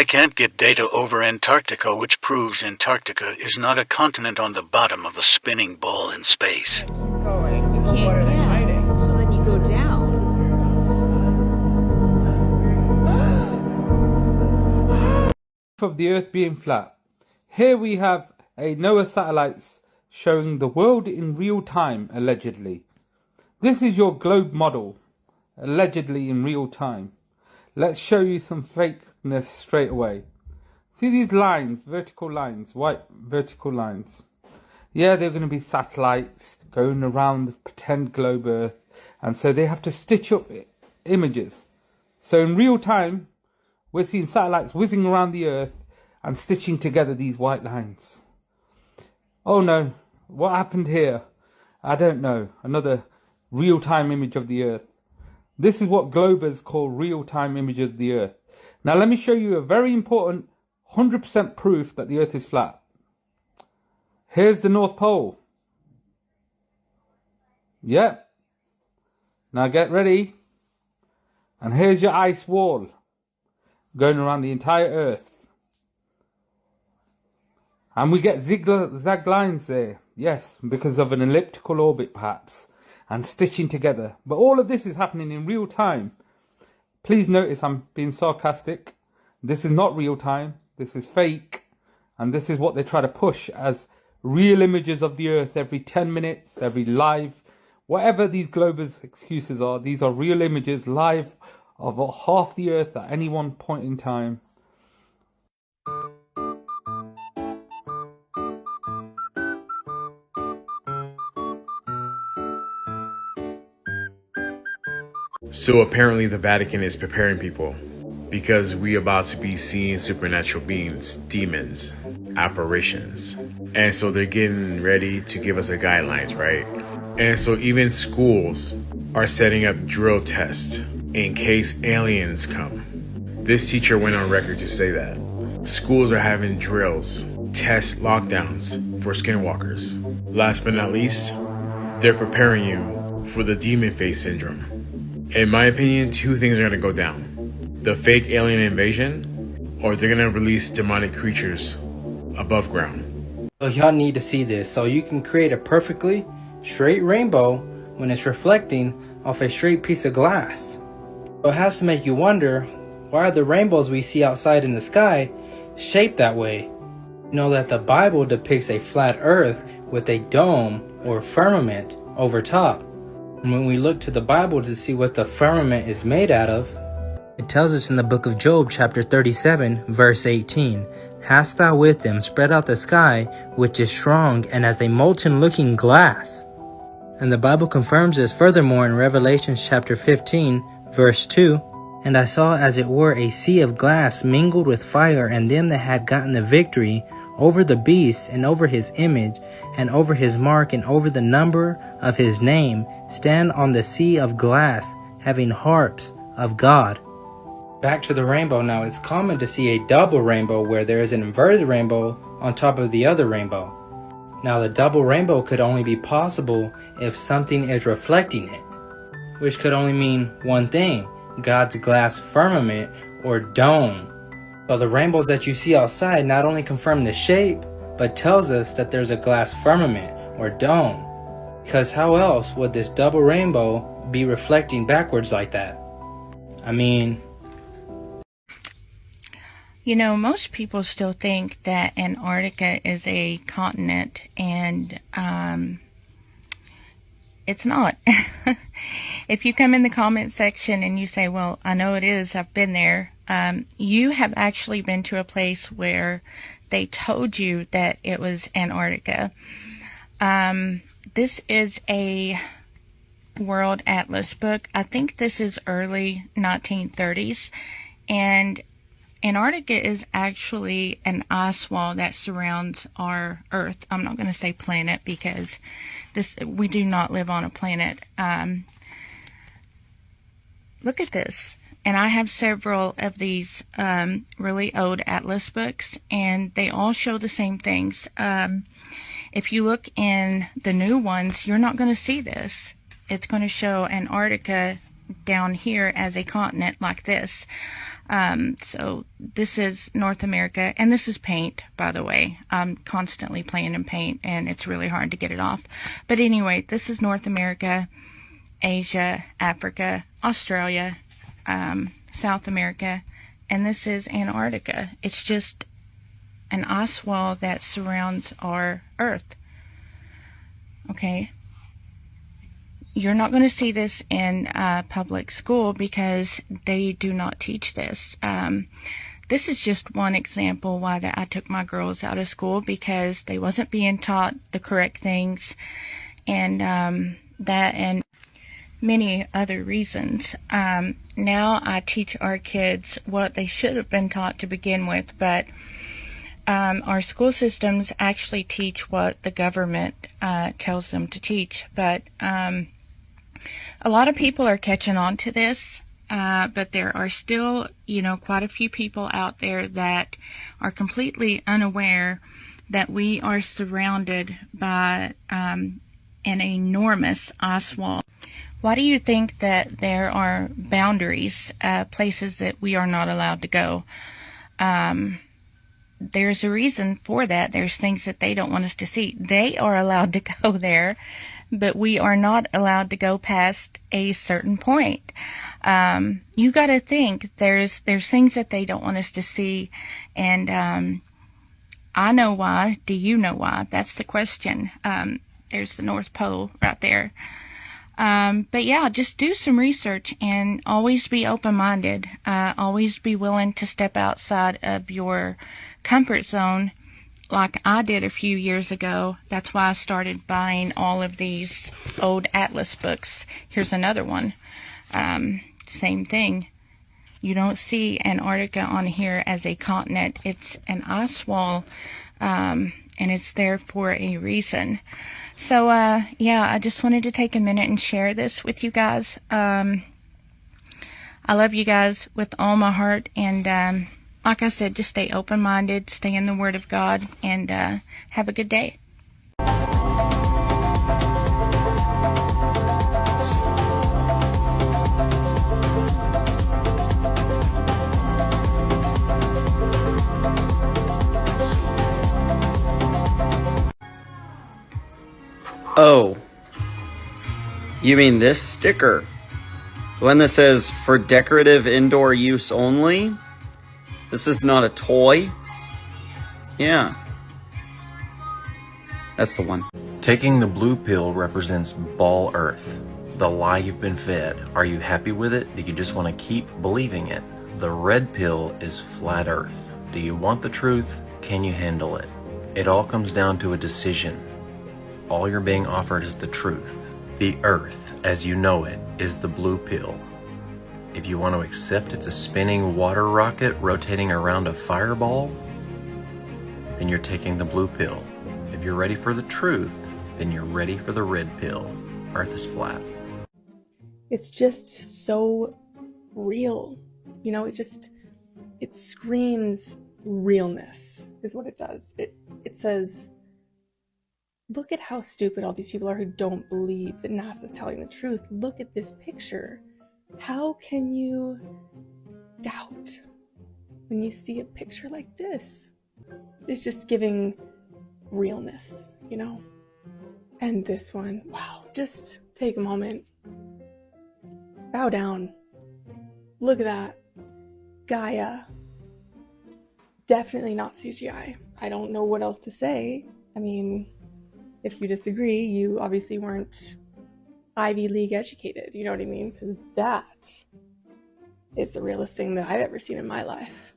can't get data over Antarctica, which proves Antarctica is not a continent on the bottom of a spinning ball in space. Keep going. So what are they hiding? So then you go down. Of the Earth being flat. Here we have a NOAA satellites showing the world in real time, allegedly. This is your globe model, allegedly in real time. Let's show you some fakeness straight away. See these lines, vertical lines, white vertical lines. Yeah, they're going to be satellites going around the pretend globe Earth, and so they have to stitch up images. So in real time, we're seeing satellites whizzing around the Earth and stitching together these white lines. Oh no, what happened here? I don't know. Another real-time image of the Earth. This is what Globers call real-time images of the Earth. Now let me show you a very important 100% proof that the Earth is flat. Here's the North Pole. Yep. Now get ready. And here's your ice wall going around the entire Earth. And we get zigzag lines there. Yes, because of an elliptical orbit perhaps. And stitching together. But all of this is happening in real time. Please notice I'm being sarcastic. This is not real time. This is fake. And this is what they try to push as real images of the Earth every 10 minutes, every live. Whatever these Globers' excuses are, these are real images live of half the Earth at any one point in time. So apparently the Vatican is preparing people because we about to be seeing supernatural beings, demons, apparitions. And so they're getting ready to give us the guidelines, right? And so even schools are setting up drill tests in case aliens come. This teacher went on record to say that. Schools are having drills, test lockdowns for skinwalkers. Last but not least, they're preparing you for the demon face syndrome. In my opinion, two things are going to go down. The fake alien invasion, or they're going to release demonic creatures above ground. So y'all need to see this so you can create a perfectly straight rainbow when it's reflecting off a straight piece of glass. So it has to make you wonder, why are the rainbows we see outside in the sky shaped that way? You know that the Bible depicts a flat earth with a dome or firmament over top. And when we look to the Bible to see what the firmament is made out of, it tells us in the book of Job chapter 37 verse 18, "Hast thou with them spread out the sky, which is strong and as a molten looking glass?" And the Bible confirms this furthermore in Revelation chapter 15 verse 2, "And I saw as it were a sea of glass mingled with fire, and them that had gotten the victory over the beast and over his image and over his mark and over the number of his name, stand on the sea of glass, having harps of God." Back to the rainbow now. It's common to see a double rainbow where there is an inverted rainbow on top of the other rainbow. Now the double rainbow could only be possible if something is reflecting it, which could only mean one thing: God's glass firmament or dome. So the rainbows that you see outside not only confirm the shape, but tells us that there's a glass firmament or dome. Because how else would this double rainbow be reflecting backwards like that? I mean, you know, most people still think that Antarctica is a continent, and it's not. If you come in the comment section and you say, well, I know it is, I've been there, you have actually been to a place where they told you that it was Antarctica. This is a World Atlas book. I think this is early 1930s, and Antarctica is actually an ice wall that surrounds our Earth. I'm not going to say planet because we do not live on a planet. Look at this. And I have several of these really old Atlas books, and they all show the same things. If you look in the new ones, you're not going to see this. It's going to show Antarctica down here as a continent like this. So this is North America, and this is paint, by the way. I'm constantly playing in paint, and it's really hard to get it off. But anyway, this is North America, Asia, Africa, Australia, South America, and this is Antarctica. It's just an ice wall that surrounds our Earth. Okay? You're not going to see this in public school because they do not teach this. This is just one example why that I took my girls out of school, because they wasn't being taught the correct things, and that and many other reasons. Now I teach our kids what they should have been taught to begin with, but our school systems actually teach what the government tells them to teach. But a lot of people are catching on to this, but there are still, quite a few people out there that are completely unaware that we are surrounded by an enormous ice wall. Why do you think that there are boundaries, places that we are not allowed to go? There's a reason for that. There's things that they don't want us to see. They are allowed to go there, but we are not allowed to go past a certain point. You got to think there's things that they don't want us to see, and I know why. Do you know why? That's the question. There's the North Pole right there. But yeah, just do some research and always be open-minded. Always be willing to step outside of your comfort zone, like I did a few years ago. That's why I started buying all of these old atlas books. Here's another one. Same thing. You don't see Antarctica on here as a continent. It's an ice wall, and it's there for a reason. So, yeah, I just wanted to take a minute and share this with you guys. I love you guys with all my heart, and like I said, just stay open-minded, stay in the Word of God, and have a good day. Oh, you mean this sticker? The one that says, for decorative indoor use only? This is not a toy? Yeah. That's the one. Taking the blue pill represents ball earth, the lie you've been fed. Are you happy with it? Do you just want to keep believing it? The red pill is flat earth. Do you want the truth? Can you handle it? It all comes down to a decision. All you're being offered is the truth. The earth, as you know it, is the blue pill. If you want to accept it's a spinning water rocket rotating around a fireball, then you're taking the blue pill. If you're ready for the truth, then you're ready for the red pill. Earth is flat. It's just so real. It screams realness is what it does. It says, look at how stupid all these people are who don't believe that NASA's telling the truth. Look at this picture. How can you doubt when you see a picture like this? It's just giving realness, And this one, wow, just take a moment. Bow down. Look at that. Gaia. Definitely not CGI. I don't know what else to say. I mean, if you disagree, you obviously weren't Ivy League educated, you know what I mean? Because that is the realest thing that I've ever seen in my life.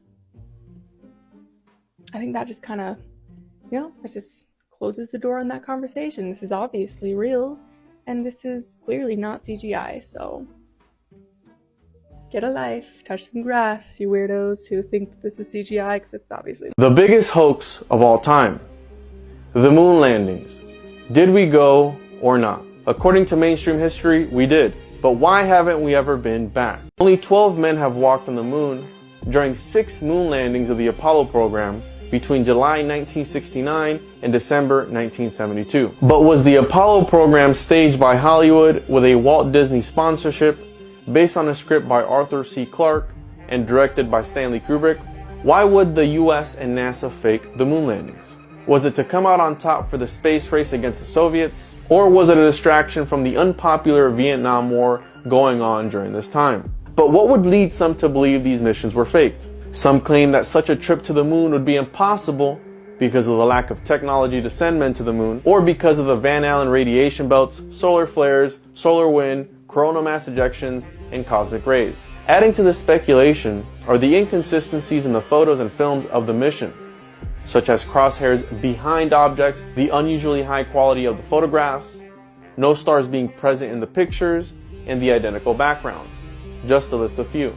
I think that just kind of, it just closes the door on that conversation. This is obviously real, and this is clearly not CGI, so get a life, touch some grass, you weirdos who think that this is CGI, because it's obviously The biggest hoax of all time. The moon landings. Did we go or not? According to mainstream history, we did. But why haven't we ever been back? Only 12 men have walked on the moon during 6 moon landings of the Apollo program between July 1969 and December 1972. But was the Apollo program staged by Hollywood with a Walt Disney sponsorship based on a script by Arthur C. Clarke and directed by Stanley Kubrick, why would the US and NASA fake the moon landings? Was it to come out on top for the space race against the Soviets? Or was it a distraction from the unpopular Vietnam War going on during this time? But what would lead some to believe these missions were faked? Some claim that such a trip to the moon would be impossible because of the lack of technology to send men to the moon, or because of the Van Allen radiation belts, solar flares, solar wind, coronal mass ejections, and cosmic rays. Adding to this speculation are the inconsistencies in the photos and films of the mission, such as crosshairs behind objects, the unusually high quality of the photographs, no stars being present in the pictures, and the identical backgrounds. Just to list a few.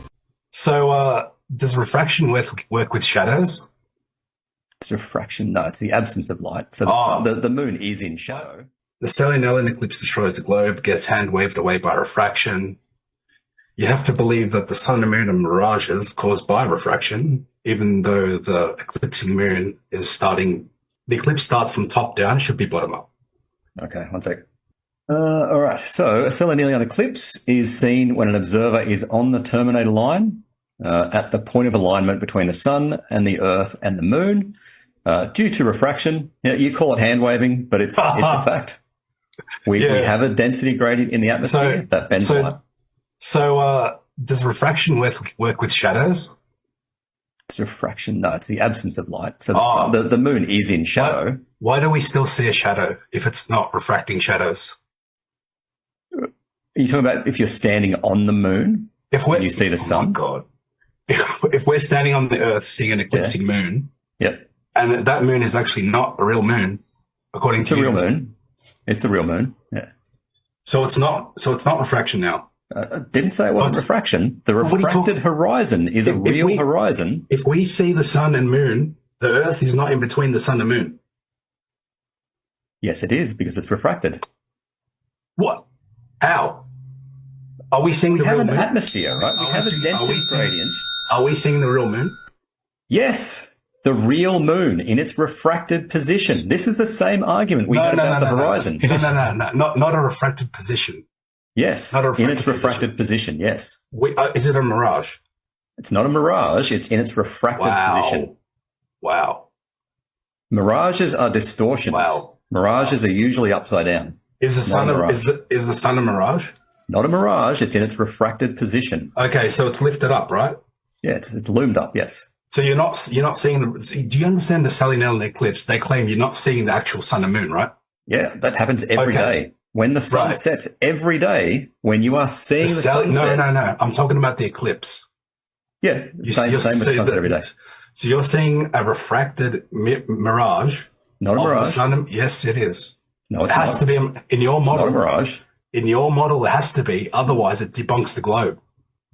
So, does refraction work with shadows? It's refraction. No, it's the absence of light. So the moon is in shadow. The Selenelion eclipse destroys the globe, gets hand-waved away by refraction. You have to believe that the sun and moon are mirages caused by refraction, even though the eclipsing moon is starting... The eclipse starts from top down, it should be bottom up. Okay, one sec. All right, so a Selenelion eclipse is seen when an observer is on the terminator line at the point of alignment between the sun and the earth and the moon. Due to refraction, you call it hand-waving, but it's a fact. We have a density gradient in the atmosphere that bends light. So does refraction work with shadows? It's refraction. No, it's the absence of light. So the moon is in shadow. Why do we still see a shadow if it's not refracting shadows? Are you talking about if you're standing on the moon and you see the sun? Oh, my God. If we're standing on the Earth seeing an eclipsing moon, and that moon is actually not a real moon, according to you. It's a real moon. It's a real moon, yeah. So it's not refraction now. I didn't say it wasn't refraction. The refracted horizon is a real horizon. If we see the sun and moon, the Earth is not in between the sun and moon. Yes, it is, because it's refracted. What? How? Are we seeing the real moon? We have an atmosphere, right? We have a density gradient. Are we seeing the real moon? Yes, the real moon in its refracted position. This is the same argument we had about the horizon. No, not a refracted position. Yes, in its refracted position, yes. Is it a mirage? It's not a mirage, it's in its refracted position. Wow. Mirages are distortions. Wow. Mirages are usually upside down. Is the sun a mirage? Not a mirage, it's in its refracted position. Okay, so it's lifted up, right? Yeah, it's loomed up, yes. So you're not seeing do you understand the Selenelion eclipse? They claim you're not seeing the actual sun and moon, right? Yeah, that happens every day. When the sun sets every day, when you are seeing the sunset. No. I'm talking about the eclipse. Yeah, same with sunset every day. So you're seeing a refracted mirage. Not a mirage. Yes, it is. No, it has to be in your model. It's not a mirage. In your model, it has to be. Otherwise, it debunks the globe.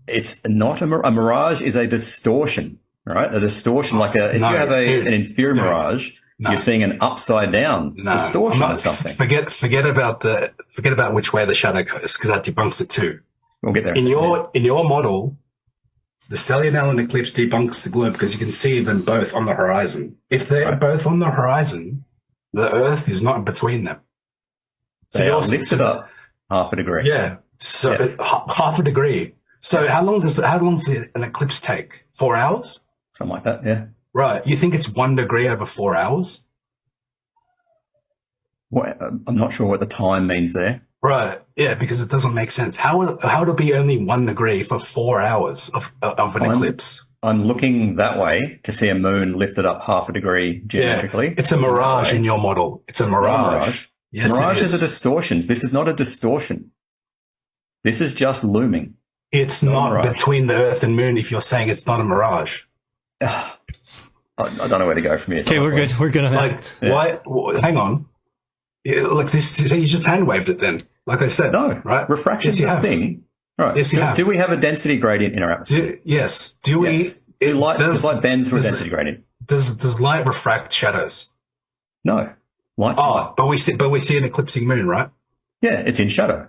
It's not a mirage is a distortion, right? A distortion, like if you have an inferior mirage, you're seeing an upside down distortion of something. Forget about which way the shadow goes, because that debunks it too. We'll get there. In your model, the Selenelion eclipse debunks the globe because you can see them both on the horizon. If they're both on the horizon, the Earth is not in between them. So you're lifted up half a degree. Yeah, so half a degree. So how long does an eclipse take? 4 hours? Something like that, yeah. Right. You think it's 1 degree over 4 hours? Well, I'm not sure what the time means there. Right. Yeah, because it doesn't make sense. How would it be only 1 degree for 4 hours of an eclipse? I'm looking that way to see a moon lifted up half a degree geometrically. Yeah, it's a mirage in your model. It's a mirage. Yes, mirages are distortions. This is not a distortion. This is just looming. It's not between the Earth and Moon if you're saying it's not a mirage. I don't know where to go from here. Okay, we're good. We're good on that. Why? Hang on. Like this, so you just hand waved it then. Like I said, no, right? Refraction is a thing. Right. Yes, you have. Do we have a density gradient in our atmosphere? Yes. Do we? Yes. Does light bend through a density gradient? Does light refract shadows? No. Light. But we see an eclipsing moon, right? Yeah, it's in shadow.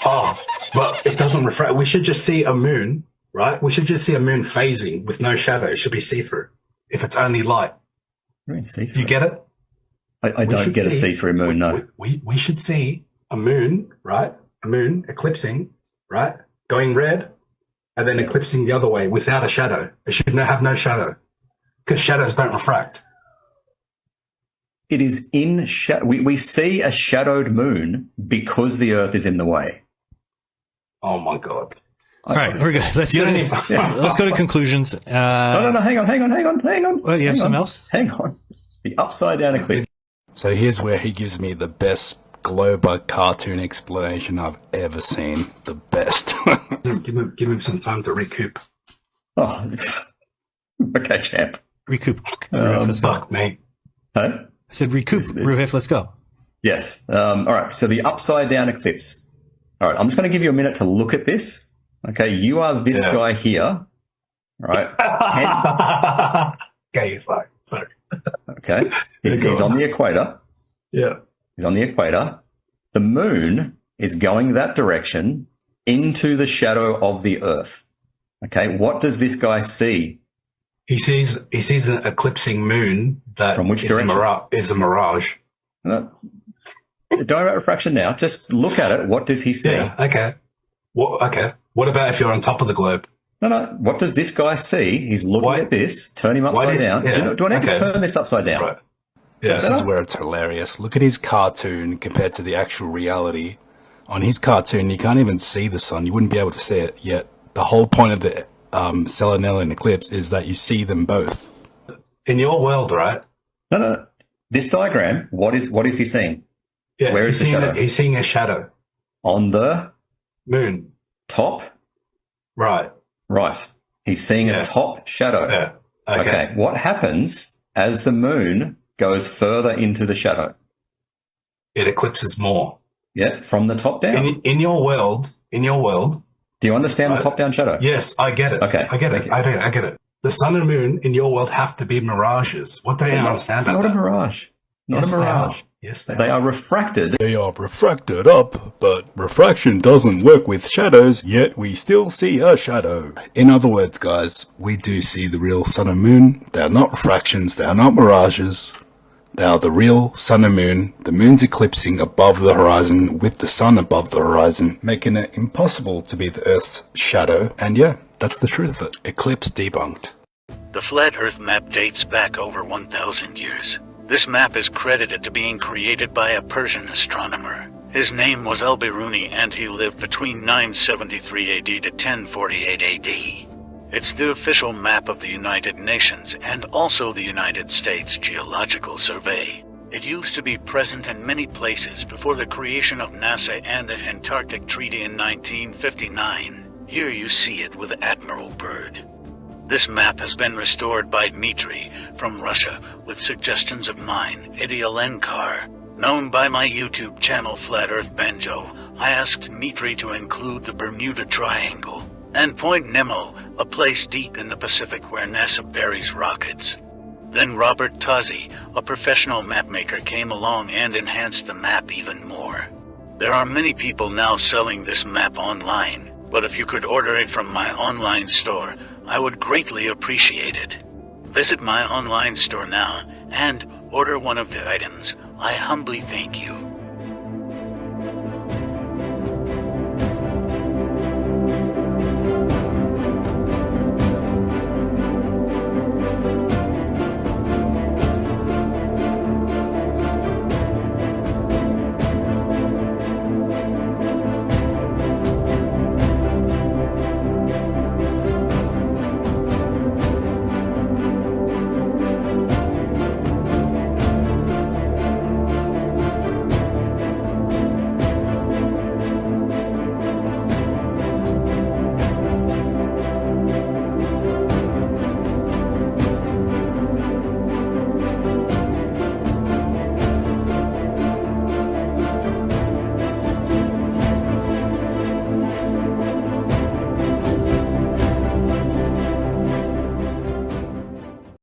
But it doesn't refract. We should just see a moon, right? We should just see a moon phasing with no shadow. It should be see-through if it's only light. Do you get it? I don't get a see-through moon, no. We should see a moon, right? A moon eclipsing, right? Going red and then eclipsing the other way without a shadow. It should have no shadow because shadows don't refract. It is in shadow. We see a shadowed moon because the Earth is in the way. Oh my God. All right, we're good. Let's go to conclusions. No, hang on. Well, you have something else? Hang on. The upside down eclipse. So here's where he gives me the best Glober cartoon explanation I've ever seen. The best. give him some time to recoup. Oh, okay, champ. Recoup. Fuck me. Huh? I said recoup. Ruhef, let's go. Yes. All right. So the upside down eclipse. All right. I'm just going to give you a minute to look at this. Okay. You are this guy here. All right. Okay. Sorry. Okay. He's on the equator. Yeah. He's on the equator. The moon is going that direction into the shadow of the Earth. Okay. What does this guy see? He sees an eclipsing moon that From which direction? Is a mirage. No, don't worry about refraction now. Just look at it. What does he see? Yeah. Okay. What about if you're on top of the globe? No. What does this guy see? He's looking at this. Turn him upside down. Yeah. Do I need to turn this upside down? Right. Yeah. This is where it's hilarious. Look at his cartoon compared to the actual reality. On his cartoon, you can't even see the sun. You wouldn't be able to see it. Yet the whole point of the Selenelion eclipse is that you see them both. In your world, right? No. This diagram, what is he seeing? Yeah. Where is the shadow? He's seeing a shadow. On the moon. Top? Right. He's seeing a top shadow. Yeah. Okay. What happens as the moon goes further into the shadow? It eclipses more. Yeah, from the top down. In your world. Do you understand the top-down shadow? Yes, I get it. Okay. I get it. The sun and moon in your world have to be mirages. What do you understand about It's not that? a mirage. Not Yes, a mirage. Yes, They are refracted. They are refracted up, but refraction doesn't work with shadows, yet we still see a shadow. In other words, guys, we do see the real sun and moon. They are not refractions, they are not mirages. They are the real sun and moon. The moon's eclipsing above the horizon with the sun above the horizon, making it impossible to be the Earth's shadow. And yeah, that's the truth of it. Eclipse debunked. The flat Earth map dates back over 1,000 years. This map is credited to being created by a Persian astronomer. His name was Al-Biruni and he lived between 973 AD to 1048 AD. It's the official map of the United Nations and also the United States Geological Survey. It used to be present in many places before the creation of NASA and the Antarctic Treaty in 1959. Here you see it with Admiral Byrd. This map has been restored by Dmitry from Russia with suggestions of mine, Idialenkar. Known by my YouTube channel Flat Earth Banjo, I asked Dmitry to include the Bermuda Triangle and Point Nemo, a place deep in the Pacific where NASA buries rockets. Then Robert Tozzi, a professional mapmaker, came along and enhanced the map even more. There are many people now selling this map online, but if you could order it from my online store, I would greatly appreciate it. Visit my online store now and order one of the items. I humbly thank you.